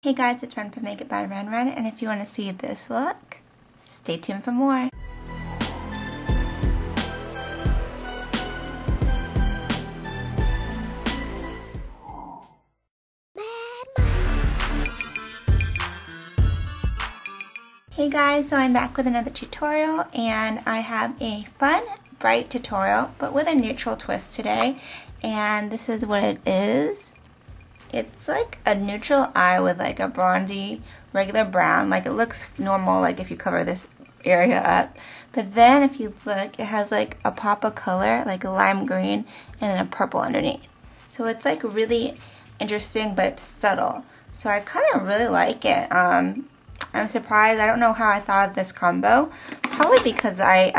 Hey guys, it's Run from Make It by Run, and if you want to see this look, stay tuned for more. Hey guys, so I'm back with another tutorial, and I have a fun, bright tutorial, but with a neutral twist today, and this is what it is. It's like a neutral eye with like a bronzy, regular brown. Like it looks normal, like if you cover this area up. But then if you look, it has like a pop of color, like a lime green, and then a purple underneath. So it's like really interesting, but it's subtle. So I kind of really like it. I'm surprised. I don't know how I thought of this combo. Probably because I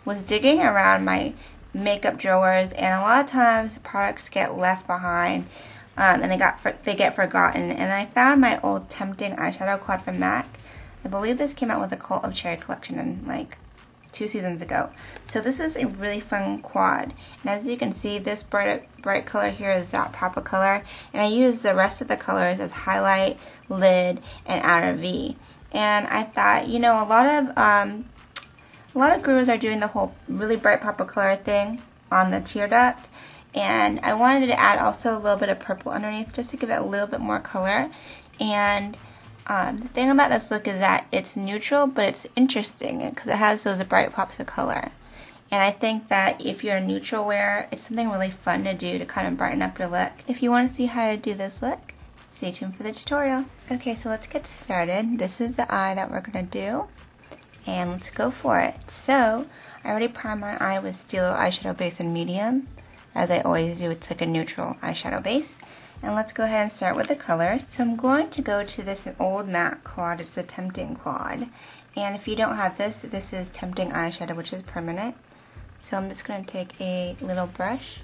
was digging around my makeup drawers, and a lot of times products get left behind. And they get forgotten. And I found my old Tempting eyeshadow quad from MAC. I believe this came out with the Cult of Cherry collection in like 2 seasons ago. So this is a really fun quad. And as you can see, this bright color here is that pop of color. And I use the rest of the colors as highlight, lid, and outer V. And I thought, you know, a lot of gurus are doing the whole really bright pop of color thing on the tear duct. And I wanted to add also a little bit of purple underneath just to give it a little bit more color. And the thing about this look is that it's neutral, but it's interesting because it has those bright pops of color. And I think that if you're a neutral wearer, it's something really fun to do to kind of brighten up your look. If you want to see how to do this look, stay tuned for the tutorial. Okay, so let's get started. This is the eye that we're going to do. And let's go for it. So, I already primed my eye with Stilo eyeshadow base in medium. As I always do, it's like a neutral eyeshadow base. And let's go ahead and start with the colors. So I'm going to go to this old MAC quad. It's a Tempting quad. And if you don't have this, this is Tempting eyeshadow, which is permanent. So I'm just going to take a little brush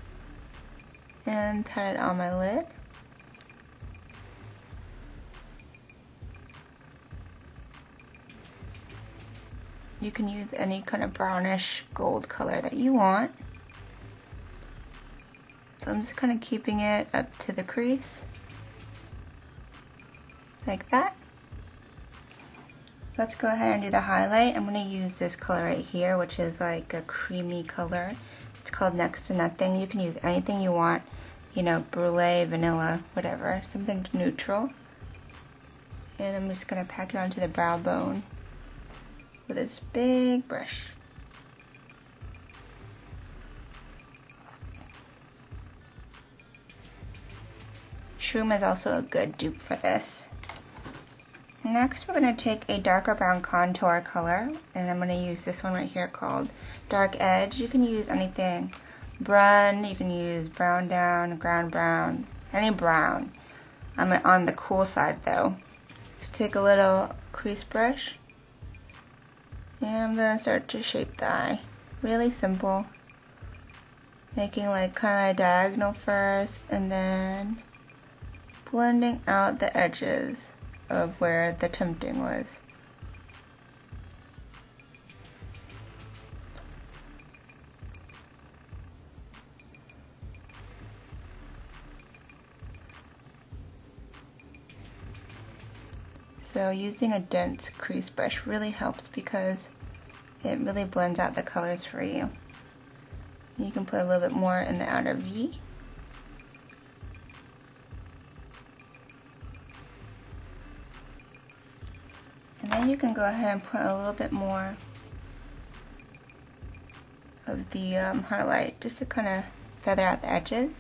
and pat it on my lid. You can use any kind of brownish gold color that you want. So I'm just kind of keeping it up to the crease, like that. Let's go ahead and do the highlight. I'm going to use this color right here, which is like a creamy color. It's called Next to Nothing. You can use anything you want, you know, brulee, vanilla, whatever, something neutral. And I'm just going to pack it onto the brow bone with this big brush. Shroom is also a good dupe for this. Next, we're going to take a darker brown contour color, and I'm going to use this one right here called Dark Edge. You can use anything. Brun, you can use brown down, ground brown, any brown. I'm on the cool side though. So take a little crease brush, and I'm going to start to shape the eye. Really simple. Making like kind of a diagonal first, and then blending out the edges of where the Tempting was. So using a dense crease brush really helps because it really blends out the colors for you. You can put a little bit more in the outer V. And then you can go ahead and put a little bit more of the highlight just to kind of feather out the edges.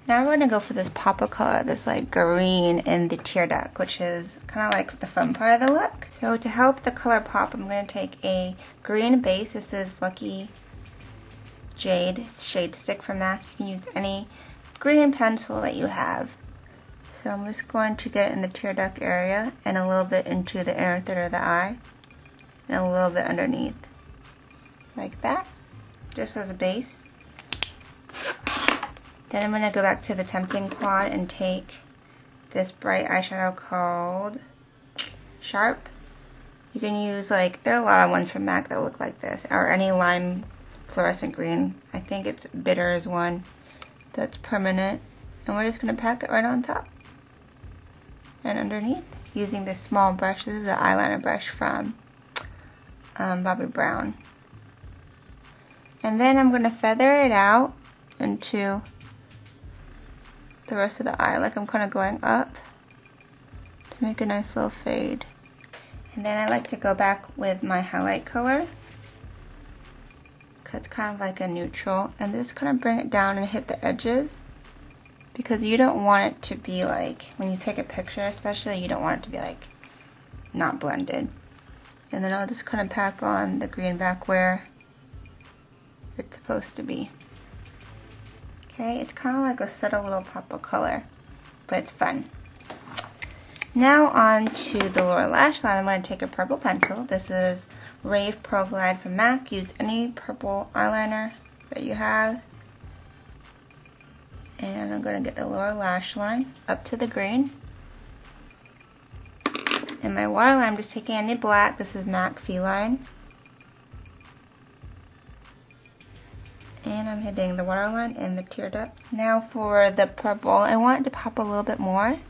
Now we're going to go for this pop of color, this like green in the tear duct, which is kind of like the fun part of the look. So to help the color pop, I'm going to take a green base. This is Lucky Jade Shade Stick from MAC. You can use any green pencil that you have. So I'm just going to get in the tear duct area and a little bit into the inner third of the eye and a little bit underneath, like that, just as a base. Then I'm going to go back to the Tempting quad and take this bright eyeshadow called Sharp. You can use like, there are a lot of ones from MAC that look like this, or any lime fluorescent green. I think it's Bitter is one that's permanent, and we're just going to pack it right on top. and underneath using this small brush. This is the eyeliner brush from Bobbi Brown. And then I'm going to feather it out into the rest of the eye, like I'm kind of going up to make a nice little fade. And then I like to go back with my highlight color, because it's kind of like a neutral, and just kind of bring it down and hit the edges, because you don't want it to be like, when you take a picture especially, you don't want it to be like not blended. And then I'll just kind of pack on the green back where it's supposed to be. Okay, it's kind of like a subtle little pop of color, but it's fun. Now on to the lower lash line. I'm going to take a purple pencil. This is Rave Pro Glide from MAC. Use any purple eyeliner that you have. And I'm going to get the lower lash line up to the green. And my waterline, I'm just taking any black. This is MAC Feline. And I'm hitting the waterline and the tear duct. Now for the purple, I want it to pop a little bit more.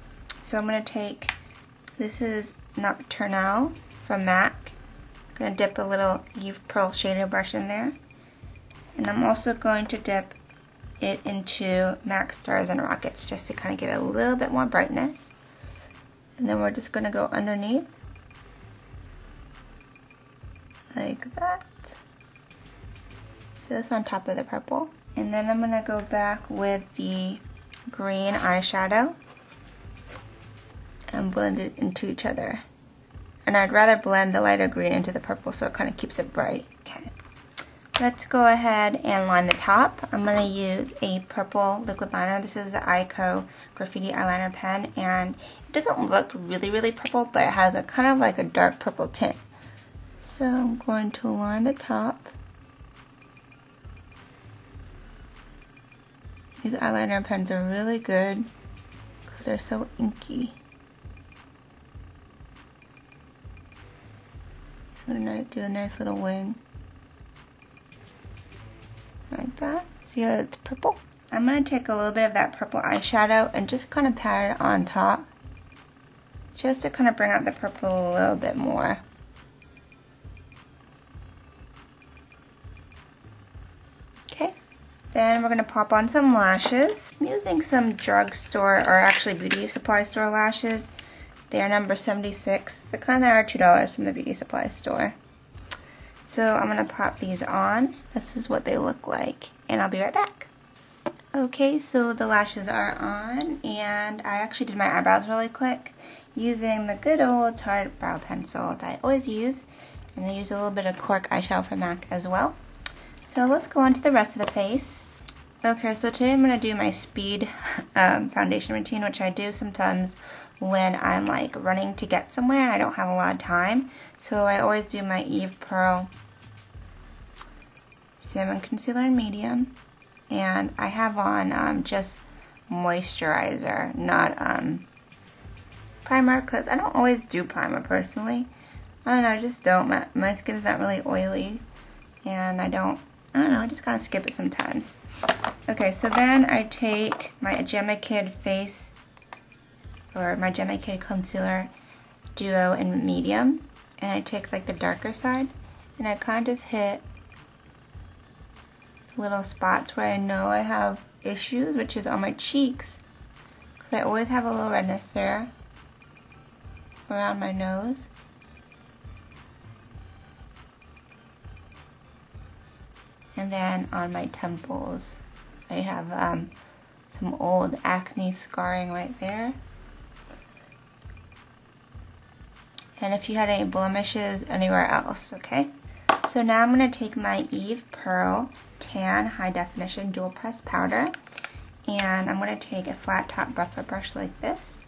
So I'm going to take, this is Nocturnal from MAC. I'm going to dip a little Eve Pearl shader brush in there. And I'm also going to dip it into MAC Stars and Rockets just to kind of give it a little bit more brightness. And then we're just going to go underneath like that, just on top of the purple. And then I'm going to go back with the green eyeshadow and blend it into each other. And I'd rather blend the lighter green into the purple so it kind of keeps it bright. Okay, let's go ahead and line the top. I'm going to use a purple liquid liner. This is the Ico Graffiti Eyeliner Pen, and it doesn't look really purple, but it has a kind of like a dark purple tint. So I'm going to line the top. These eyeliner pens are really good because they're so inky. I'm going to do a nice little wing like that. See how it's purple? I'm going to take a little bit of that purple eyeshadow and just kind of pat it on top, just to kind of bring out the purple a little bit more. Okay, then we're going to pop on some lashes. I'm using some drugstore, or actually beauty supply store lashes. They are number 76. The kind that are $2 from the beauty supply store. So I'm going to pop these on. This is what they look like, and I'll be right back. Okay, so the lashes are on, and I actually did my eyebrows really quick using the good old Tarte brow pencil that I always use, and I use a little bit of Cork eyeshadow from MAC as well. So let's go on to the rest of the face. Okay, so today I'm going to do my speed foundation routine, which I do sometimes when I'm like running to get somewhere and I don't have a lot of time. So I always do my Eve Pearl Salmon Concealer in medium. And I have on just moisturizer, not primer, because I don't always do primer personally. I don't know, I just don't. My skin is not really oily, and I don't know, I just kind of skip it sometimes. Okay, so then I take my Gemma Kid face, or my Gemma Kid Concealer Duo in medium, and I take like the darker side, and I kind of just hit little spots where I know I have issues, which is on my cheeks, because I always have a little redness there around my nose. And then on my temples, I have some old acne scarring right there. And if you had any blemishes anywhere else, okay? So now I'm going to take my Eve Pearl Tan High Definition Dual Press Powder, and I'm going to take a flat top buffer brush like this,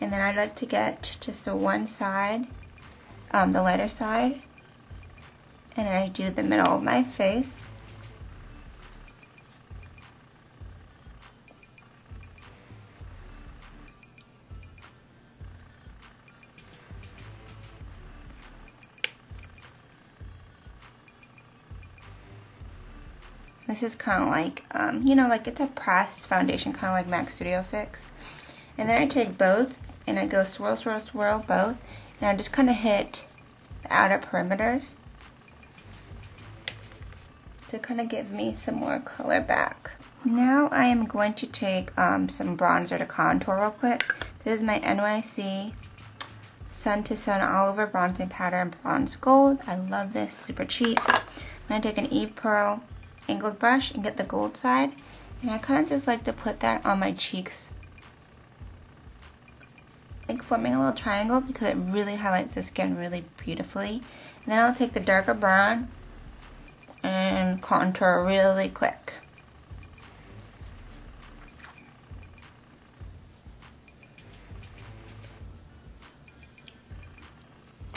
and then I'd like to get just the one side, the lighter side, and I do the middle of my face. This is kind of like, you know, like it's a pressed foundation, kind of like MAC Studio Fix. And then I take both and I go swirl, swirl, swirl both, and I just kind of hit the outer perimeters to kind of give me some more color back. Now I am going to take some bronzer to contour real quick. This is my NYC Sun to Sun All Over Bronzing Powder in Bronze Gold. I love this, super cheap. I'm going to take an Eve Pearl angled brush and get the gold side. And I kind of just like to put that on my cheeks, like forming a little triangle, because it really highlights the skin really beautifully. And then I'll take the darker brown and contour really quick.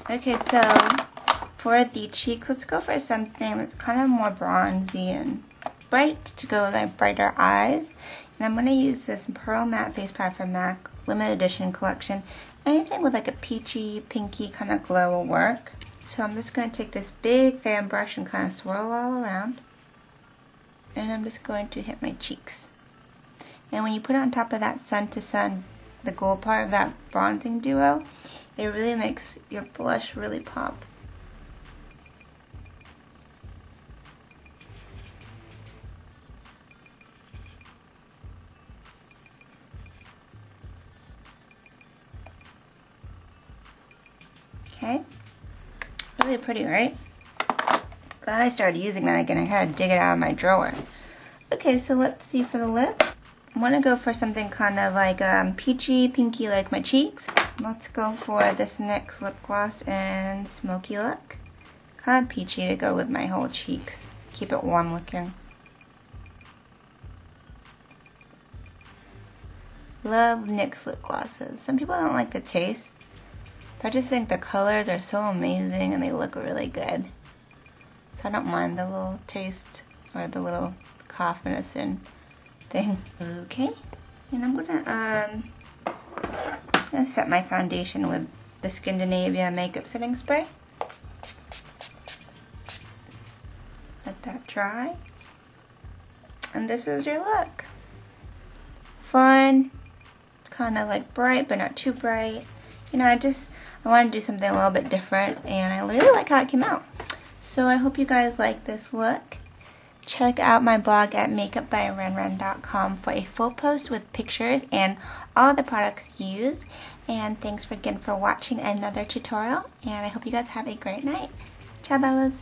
Okay, so for the cheeks, let's go for something that's kind of more bronzy and bright to go with my brighter eyes. And I'm going to use this Pearl Matte Face Powder from MAC Limited Edition Collection. Anything with like a peachy, pinky kind of glow will work. So I'm just going to take this big fan brush and kind of swirl all around. And I'm just going to hit my cheeks. And when you put it on top of that Sun to Sun, the gold part of that bronzing duo, it really makes your blush really pop. Okay, really pretty, right? Glad I started using that again. I had to dig it out of my drawer. Okay, so let's see for the lips. I want to go for something kind of like peachy, pinky like my cheeks. Let's go for this next lip gloss and smoky look. Kind of peachy to go with my whole cheeks. Keep it warm looking. Love NYX lip glosses. Some people don't like the taste, but I just think the colors are so amazing and they look really good. So I don't mind the little taste or the little cough medicine thing. Okay, and I'm gonna set my foundation with the Scandinavia makeup setting spray. Let that dry. And this is your look. Fun, kind of like bright but not too bright. You know, I want to do something a little bit different, and I really like how it came out. So I hope you guys like this look. Check out my blog at makeupbyrenren.com for a full post with pictures and all the products used. And thanks again for watching another tutorial, and I hope you guys have a great night. Ciao, Bellas!